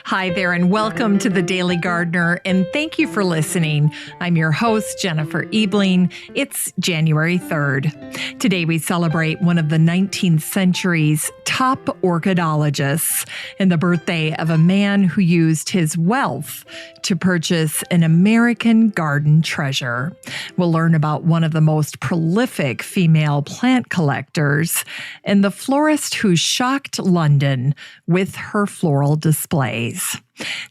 Hi there, and welcome to The Daily Gardener, and thank you for listening. I'm your host, Jennifer Ebling. It's January 3rd. Today we celebrate one of the 19th century's top orchidologists and the birthday of a man who used his wealth to purchase an American garden treasure. We'll learn about one of the most prolific female plant collectors and the florist who shocked London with her floral displays.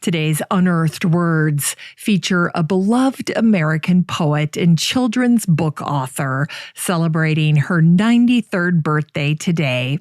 Today's Unearthed Words feature a beloved American poet and children's book author celebrating her 93rd birthday today.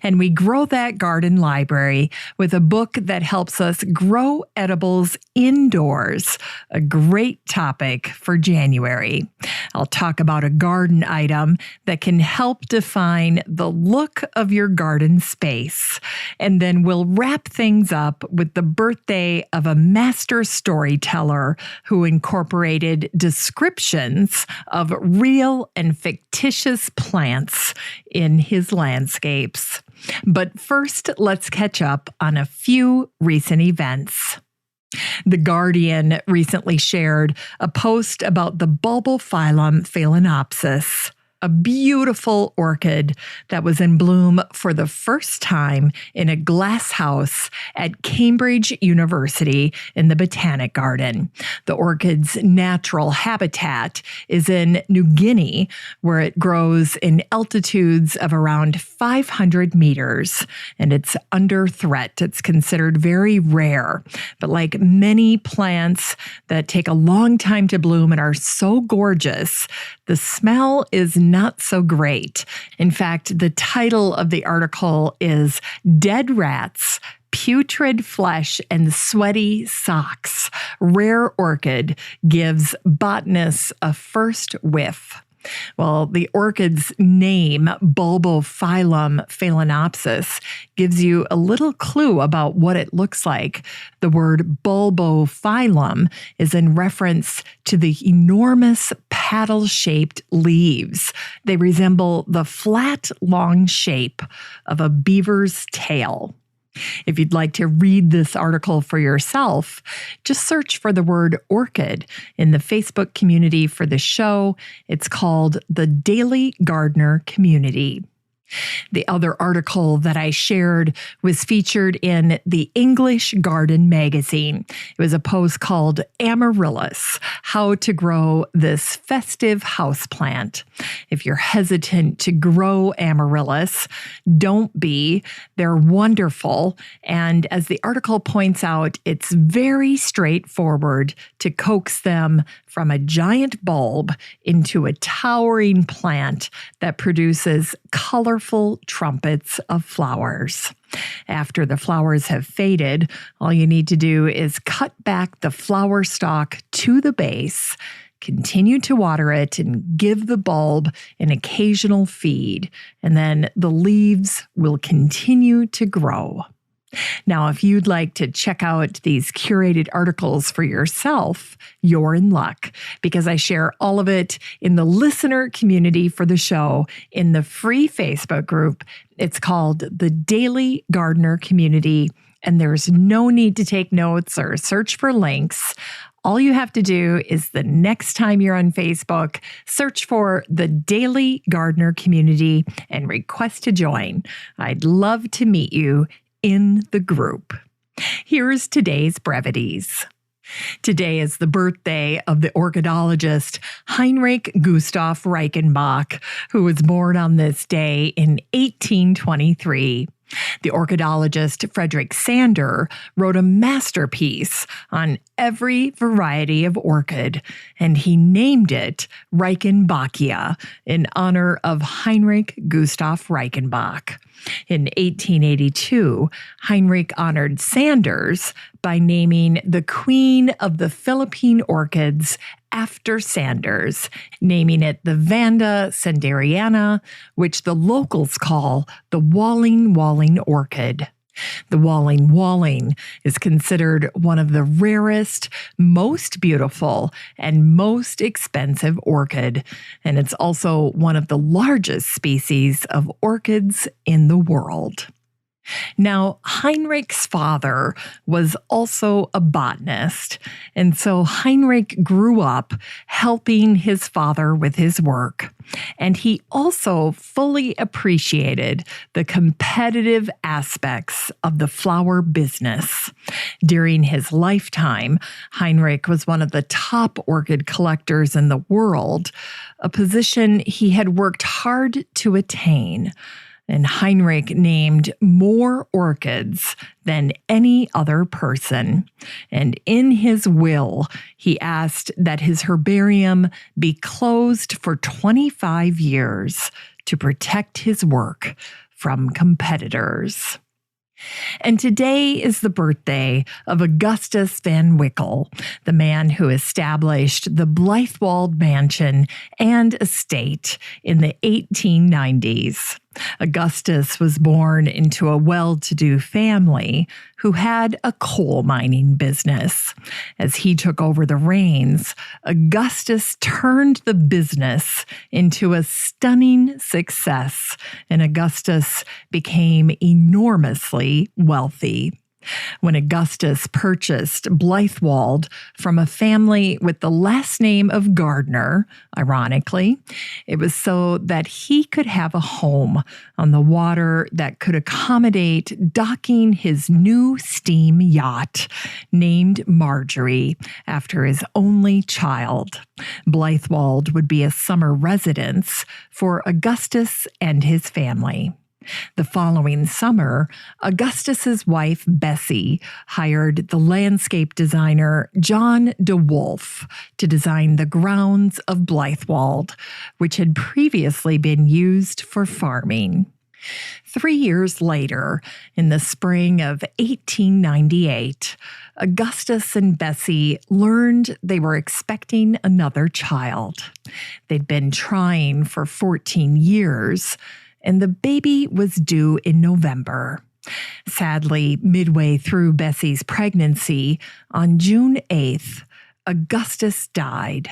And we grow that garden library with a book that helps us grow edibles indoors, a great topic for January. I'll talk about a garden item that can help define the look of your garden space. And then we'll wrap things up with the birthday of a master storyteller who incorporated descriptions of real and fictitious plants in his landscapes. But first, let's catch up on a few recent events. The Guardian recently shared a post about the Bulbophyllum phalaenopsis, a beautiful orchid that was in bloom for the first time in a glass house at Cambridge University in the Botanic Garden. The orchid's natural habitat is in New Guinea, where it grows in altitudes of around 500 meters, and it's under threat. It's considered very rare, but like many plants that take a long time to bloom and are so gorgeous, the smell is not so great. In fact, the title of the article is Dead Rats, Putrid Flesh, and Sweaty Socks. Rare Orchid Gives Botanists a First Whiff. Well, the orchid's name, Bulbophyllum phalaenopsis, gives you a little clue about what it looks like. The word bulbophyllum is in reference to the enormous paddle-shaped leaves. They resemble the flat, long shape of a beaver's tail. If you'd like to read this article for yourself, just search for the word orchid in the Facebook community for the show. It's called the Daily Gardener Community. The other article that I shared was featured in the English Garden magazine. It was a post called Amaryllis, How to Grow This Festive Houseplant. If you're hesitant to grow amaryllis, don't be. They're wonderful. And as the article points out, it's very straightforward to coax them from a giant bulb into a towering plant that produces colorful trumpets of flowers. After the flowers have faded, all you need to do is cut back the flower stalk to the base, continue to water it, and give the bulb an occasional feed, and then the leaves will continue to grow. Now, if you'd like to check out these curated articles for yourself, you're in luck, because I share all of it in the listener community for the show in the free Facebook group. It's called the Daily Gardener Community, and there's no need to take notes or search for links. All you have to do is the next time you're on Facebook, search for the Daily Gardener Community and request to join. I'd love to meet you in the group. Here's today's brevities. Today is the birthday of the orchidologist Heinrich Gustav Reichenbach, who was born on this day in 1823. The orchidologist Frederick Sander wrote a masterpiece on every variety of orchid, and he named it Reichenbachia in honor of Heinrich Gustav Reichenbach. In 1882, Heinrich honored Sanders by naming the queen of the Philippine orchids after Sanders, naming it the Vanda sanderiana, which the locals call the Walling orchid. The Walling is considered one of the rarest, most beautiful, and most expensive orchid, and it's also one of the largest species of orchids in the world. Now, Heinrich's father was also a botanist, and so Heinrich grew up helping his father with his work. And he also fully appreciated the competitive aspects of the flower business. During his lifetime, Heinrich was one of the top orchid collectors in the world, a position he had worked hard to attain. And Heinrich named more orchids than any other person. And in his will, he asked that his herbarium be closed for 25 years to protect his work from competitors. And today is the birthday of Augustus van Wickle, the man who established the Blythewald Mansion and estate in the 1890s. Augustus was born into a well-to-do family who had a coal mining business. As he took over the reins, Augustus turned the business into a stunning success, and Augustus became enormously wealthy. When Augustus purchased Blythewald from a family with the last name of Gardner, ironically, it was so that he could have a home on the water that could accommodate docking his new steam yacht, named Marjorie, after his only child. Blythewald would be a summer residence for Augustus and his family. The following summer, Augustus's wife, Bessie, hired the landscape designer John de Wolfe to design the grounds of Blythewald, which had previously been used for farming. 3 years later, in the spring of 1898, Augustus and Bessie learned they were expecting another child. They'd been trying for 14 years, and the baby was due in November. Sadly, midway through Bessie's pregnancy, on June 8th, Augustus died.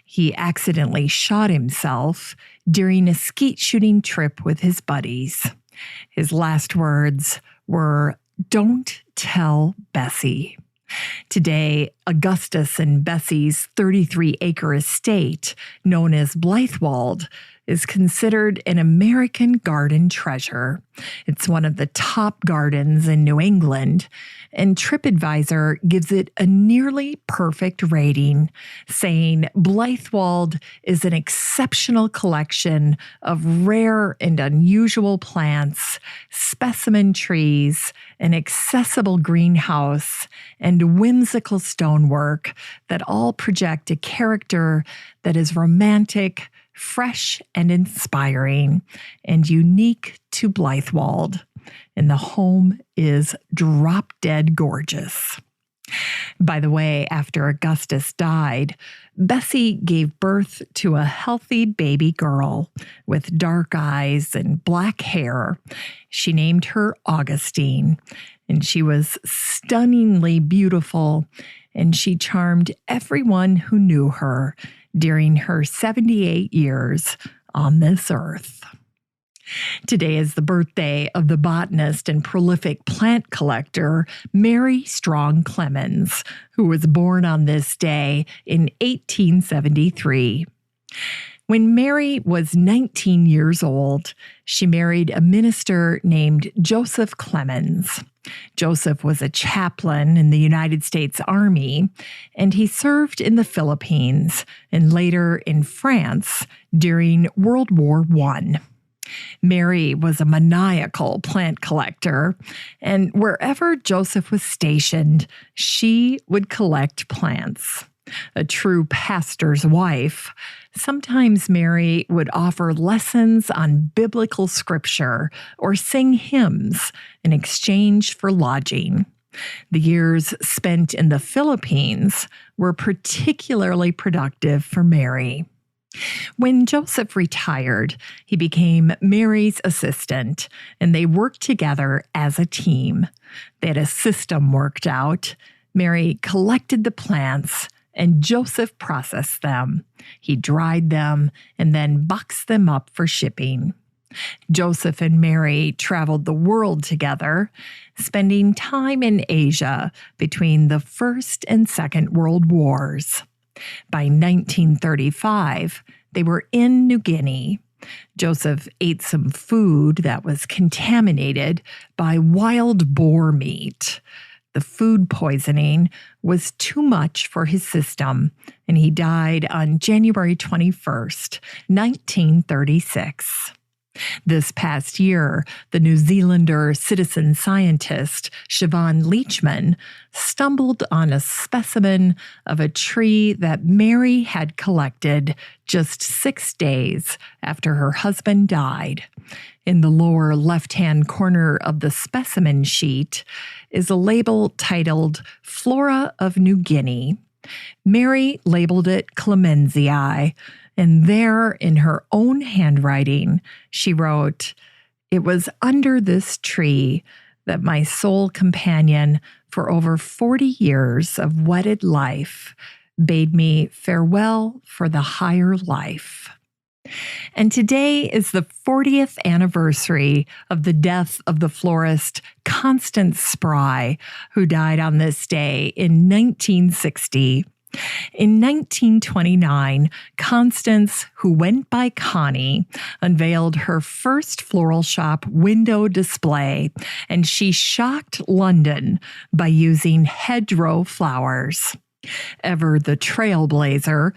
He accidentally shot himself during a skeet shooting trip with his buddies. His last words were, "Don't tell Bessie." Today, Augustus and Bessie's 33-acre estate, known as Blythewald, is considered an American garden treasure. It's one of the top gardens in New England, and TripAdvisor gives it a nearly perfect rating, saying Blythewald is an exceptional collection of rare and unusual plants, specimen trees, an accessible greenhouse, and whimsical stonework that all project a character that is romantic, fresh and inspiring, and unique to Blythewald. And the home is drop-dead gorgeous. By the way, after Augustus died, Bessie gave birth to a healthy baby girl with dark eyes and black hair. She named her Augustine, and she was stunningly beautiful, and she charmed everyone who knew her during her 78 years on this earth. Today is the birthday of the botanist and prolific plant collector Mary Strong Clemens, who was born on this day in 1873. When Mary was 19 years old, she married a minister named Joseph Clemens. Joseph was a chaplain in the United States Army, and he served in the Philippines and later in France during World War I. Mary was a maniacal plant collector, and wherever Joseph was stationed, she would collect plants. A true pastor's wife, sometimes Mary would offer lessons on biblical scripture or sing hymns in exchange for lodging. The years spent in the Philippines were particularly productive for Mary. When Joseph retired, he became Mary's assistant, and they worked together as a team. They had a system worked out. Mary collected the plants, and Joseph processed them. He dried them and then boxed them up for shipping. Joseph and Mary traveled the world together, spending time in Asia between the First and Second World Wars. By 1935, they were in New Guinea. Joseph ate some food that was contaminated by wild boar meat. The food poisoning was too much for his system, and he died on January 21st, 1936. This past year, the New Zealander citizen scientist Siobhan Leachman stumbled on a specimen of a tree that Mary had collected just 6 days after her husband died. In the lower left-hand corner of the specimen sheet is a label titled Flora of New Guinea. Mary labeled it Clemensii, and there, in her own handwriting, she wrote, "It was under this tree that my sole companion for over 40 years of wedded life bade me farewell for the higher life." And today is the 40th anniversary of the death of the florist Constance Spry, who died on this day in 1960. In 1929, Constance, who went by Connie, unveiled her first floral shop window display, and she shocked London by using hedgerow flowers. Ever the trailblazer,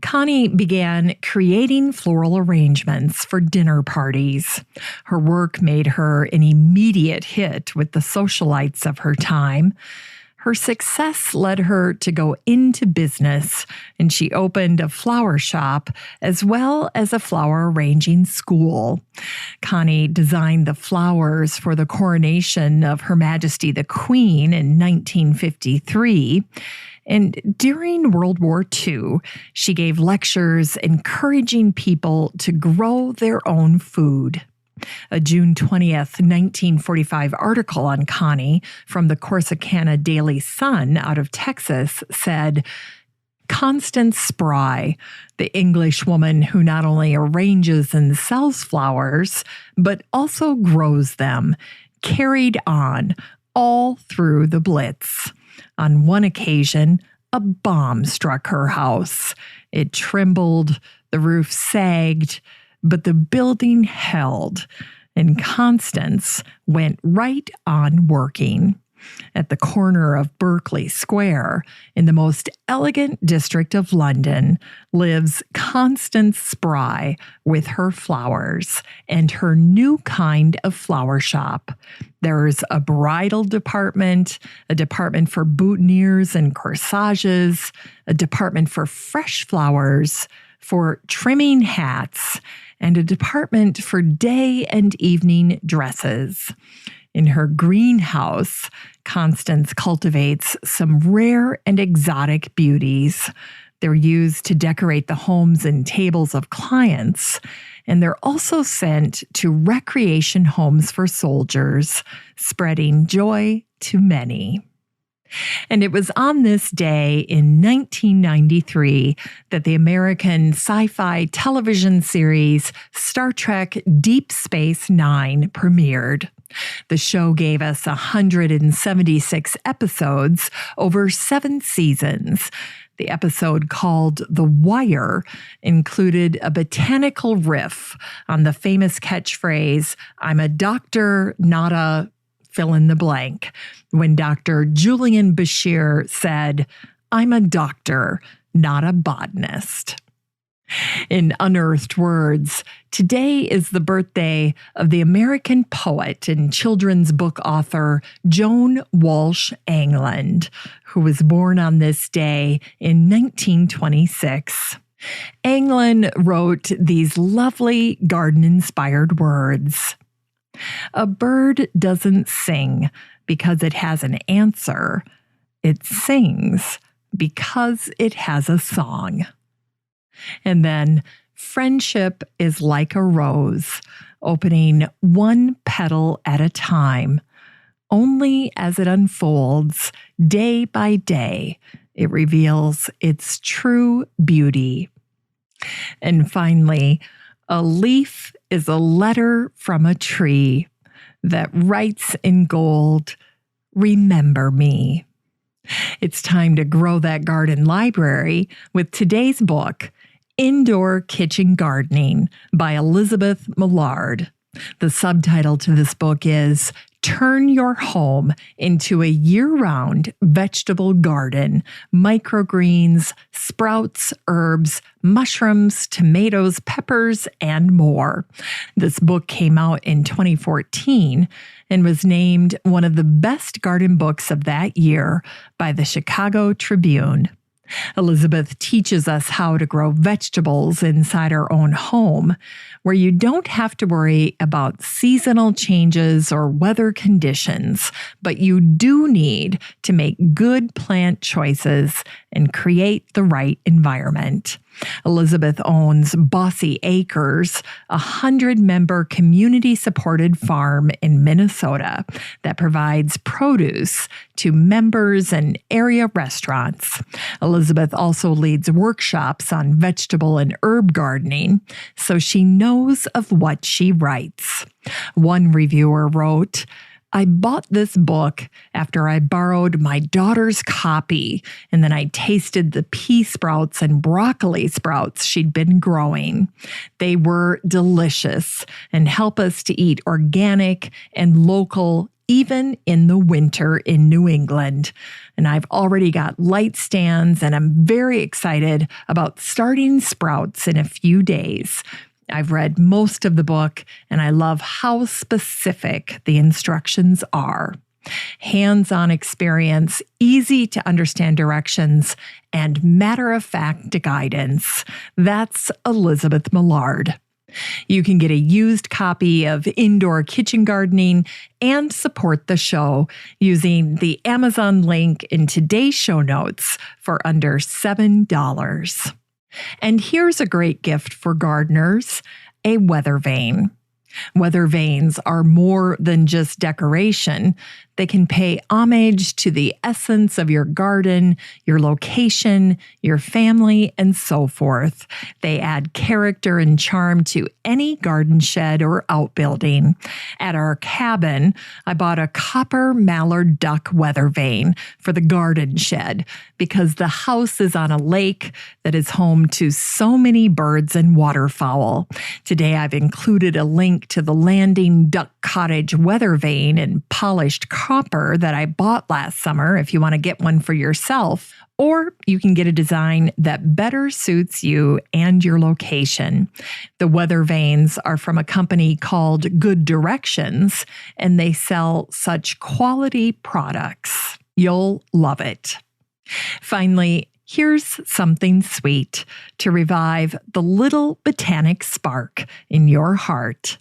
Connie began creating floral arrangements for dinner parties. Her work made her an immediate hit with the socialites of her time. Her success led her to go into business, and she opened a flower shop as well as a flower arranging school. Connie designed the flowers for the coronation of Her Majesty the Queen in 1953. And during World War II, she gave lectures encouraging people to grow their own food. A June 20th, 1945 article on Connie from the Corsicana Daily Sun out of Texas said, "Constance Spry, the English woman who not only arranges and sells flowers, but also grows them, carried on all through the Blitz. On one occasion, a bomb struck her house. It trembled, the roof sagged, but the building held, and Constance went right on working. At the corner of Berkeley Square, in the most elegant district of London, lives Constance Spry with her flowers and her new kind of flower shop. There's a bridal department, a department for boutonnieres and corsages, a department for fresh flowers, for trimming hats, and a department for day and evening dresses. In her greenhouse, Constance cultivates some rare and exotic beauties. They're used to decorate the homes and tables of clients, and they're also sent to recreation homes for soldiers, spreading joy to many. And it was on this day in 1993 that the American sci-fi television series Star Trek Deep Space Nine premiered. The show gave us 176 episodes over 7 seasons. The episode called The Wire included a botanical riff on the famous catchphrase, "I'm a doctor, not a fill in the blank," when Dr. Julian Bashir said, "I'm a doctor, not a botanist." In unearthed words, today is the birthday of the American poet and children's book author Joan Walsh Angland, who was born on this day in 1926. Angland wrote these lovely garden-inspired words. "A bird doesn't sing because it has an answer. It sings because it has a song." And then, "Friendship is like a rose, opening one petal at a time. Only as it unfolds, day by day, it reveals its true beauty." And finally, A leaf is a letter from a tree that writes in gold, "Remember me." It's time to grow that garden library with today's book, Indoor Kitchen Gardening by Elizabeth Millard. The subtitle to this book is Turn Your Home into a Year-Round Vegetable Garden, Microgreens, Sprouts, Herbs, Mushrooms, Tomatoes, Peppers, and more. This book came out in 2014 and was named one of the best garden books of that year by the Chicago Tribune. Elizabeth teaches us how to grow vegetables inside our own home, where you don't have to worry about seasonal changes or weather conditions, but you do need to make good plant choices and create the right environment. Elizabeth owns Bossy Acres, a 100-member community-supported farm in Minnesota that provides produce to members and area restaurants. Elizabeth also leads workshops on vegetable and herb gardening, so she knows of what she writes. One reviewer wrote, "I bought this book after I borrowed my daughter's copy, and then I tasted the pea sprouts and broccoli sprouts she'd been growing. They were delicious and help us to eat organic and local even in the winter in New England. And I've already got light stands, and I'm very excited about starting sprouts in a few days. I've read most of the book, and I love how specific the instructions are. Hands-on experience, easy to understand directions, and matter-of-fact guidance. That's Elizabeth Millard. You can get a used copy of Indoor Kitchen Gardening and support the show using the Amazon link in today's show notes for under $7. And here's a great gift for gardeners, a weather vane. Weather vanes are more than just decoration. They can pay homage to the essence of your garden, your location, your family, and so forth. They add character and charm to any garden shed or outbuilding. At our cabin, I bought a copper mallard duck weather vane for the garden shed because the house is on a lake that is home to so many birds and waterfowl. Today, I've included a link to the Landing Duck Cottage weather vane in polished copper that I bought last summer if you want to get one for yourself, or you can get a design that better suits you and your location. The weather vanes are from a company called Good Directions, and they sell such quality products. You'll love it. Finally, here's something sweet to revive the little botanic spark in your heart.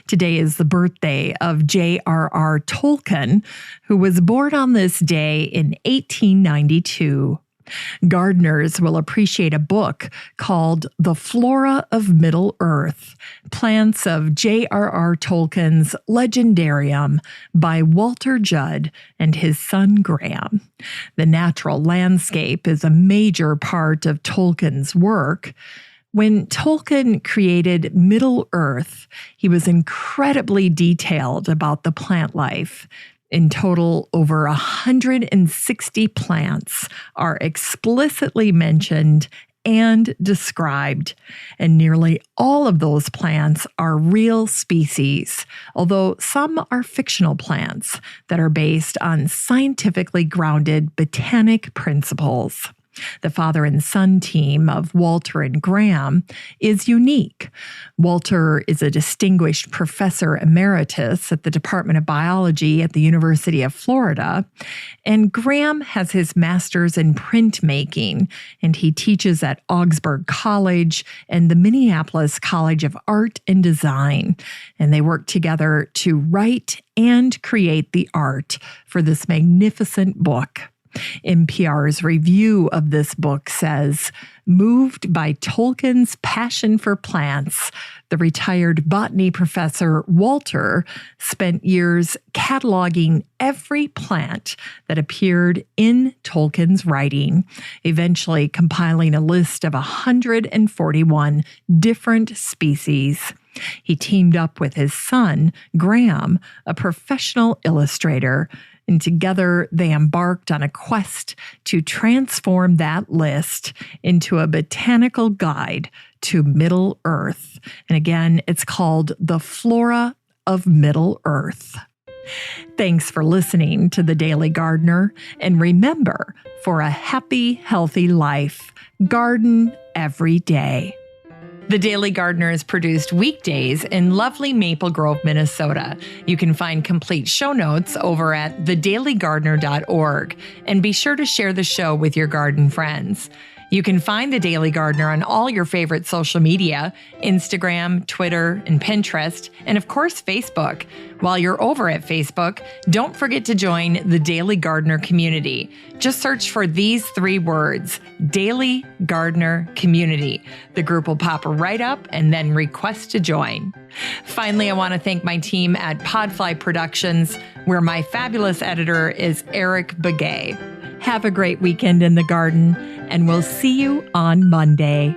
Today is the birthday of J.R.R. Tolkien, who was born on this day in 1892. Gardeners will appreciate a book called The Flora of Middle-earth, Plants of J.R.R. Tolkien's Legendarium by Walter Judd and his son Graham. The natural landscape is a major part of Tolkien's work. When Tolkien created Middle-earth, he was incredibly detailed about the plant life. In total, over 160 plants are explicitly mentioned and described, and nearly all of those plants are real species, although some are fictional plants that are based on scientifically grounded botanic principles. The father and son team of Walter and Graham is unique. Walter is a distinguished professor emeritus at the Department of Biology at the University of Florida, and Graham has his master's in printmaking, and he teaches at Augsburg College and the Minneapolis College of Art and Design, and they work together to write and create the art for this magnificent book. NPR's review of this book says, moved by Tolkien's passion for plants, the retired botany professor Walter spent years cataloging every plant that appeared in Tolkien's writing, eventually compiling a list of 141 different species. He teamed up with his son, Graham, a professional illustrator, and together they embarked on a quest to transform that list into a botanical guide to Middle Earth. And again, it's called The Flora of Middle Earth. Thanks for listening to The Daily Gardener. And remember, for a happy, healthy life, garden every day. The Daily Gardener is produced weekdays in lovely Maple Grove, Minnesota. You can find complete show notes over at thedailygardener.org, and be sure to share the show with your garden friends. You can find The Daily Gardener on all your favorite social media, Instagram, Twitter, and Pinterest, and of course, Facebook. While you're over at Facebook, don't forget to join the Daily Gardener community. Just search for these 3 words, Daily Gardener Community. The group will pop right up and then request to join. Finally, I want to thank my team at Podfly Productions, where my fabulous editor is Eric Begay. Have a great weekend in the garden, and we'll see you on Monday.